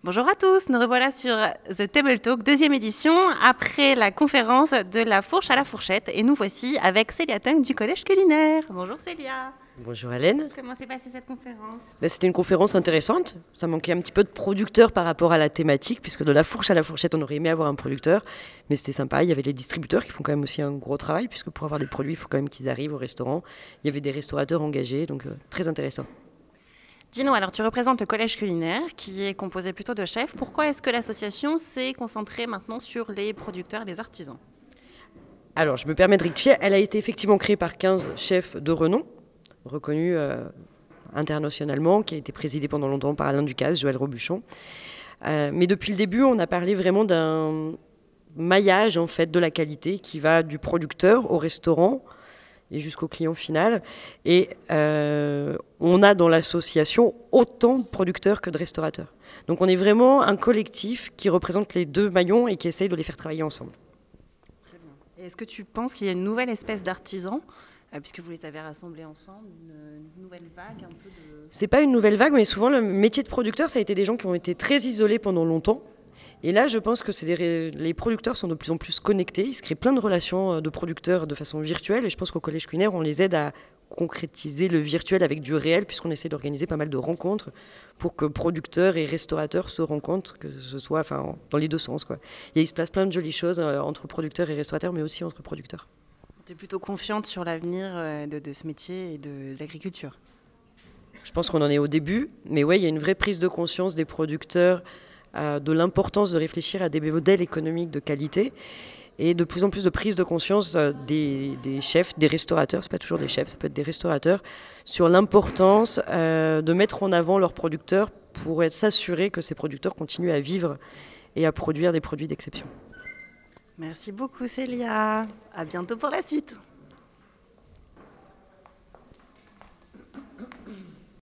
Bonjour à tous, nous revoilà sur The Table Talk, deuxième édition, après la conférence de la fourche à la fourchette. Et nous voici avec Célia Tung du Collège Culinaire. Bonjour Célia. Bonjour Hélène. Comment s'est passée cette conférence? C'était une conférence intéressante. Ça manquait un petit peu de producteurs par rapport à la thématique, puisque de la fourche à la fourchette, on aurait aimé avoir un producteur. Mais c'était sympa. Il y avait les distributeurs qui font quand même aussi un gros travail, puisque pour avoir des produits, il faut quand même qu'ils arrivent au restaurant. Il y avait des restaurateurs engagés, donc très intéressant. Dis-nous, alors tu représentes le Collège Culinaire, qui est composé plutôt de chefs. Pourquoi est-ce que l'association s'est concentrée maintenant sur les producteurs, les artisans? Alors, je me permets de rectifier. Elle a été effectivement créée par 15 chefs de renom, reconnus internationalement, qui a été présidée pendant longtemps par Alain Ducasse, Joël Robuchon. Mais depuis le début, on a parlé vraiment d'un maillage en fait, de la qualité qui va du producteur au restaurant et jusqu'au client final. Et on a dans l'association autant de producteurs que de restaurateurs. Donc on est vraiment un collectif qui représente les deux maillons et qui essaye de les faire travailler ensemble. Très bien. Et est-ce que tu penses qu'il y a une nouvelle espèce d'artisans, puisque vous les avez rassemblés ensemble, une nouvelle vague un peu de... C'est pas une nouvelle vague, mais souvent le métier de producteur, ça a été des gens qui ont été très isolés pendant longtemps. Et là, je pense que les producteurs sont de plus en plus connectés. Ils se créent plein de relations de producteurs de façon virtuelle. Et je pense qu'au Collège Culinaire, on les aide à concrétiser le virtuel avec du réel, puisqu'on essaie d'organiser pas mal de rencontres pour que producteurs et restaurateurs se rencontrent, que ce soit dans les deux sens, quoi. Et il se passe plein de jolies choses entre producteurs et restaurateurs, mais aussi entre producteurs. Tu es plutôt confiante sur l'avenir de ce métier et de l'agriculture? Je pense qu'on en est au début, mais ouais, il y a une vraie prise de conscience des producteurs de l'importance de réfléchir à des modèles économiques de qualité et de plus en plus de prise de conscience des chefs, des restaurateurs, c'est pas toujours des chefs, ça peut être des restaurateurs, sur l'importance de mettre en avant leurs producteurs pour s'assurer que ces producteurs continuent à vivre et à produire des produits d'exception. Merci beaucoup Célia, à bientôt pour la suite.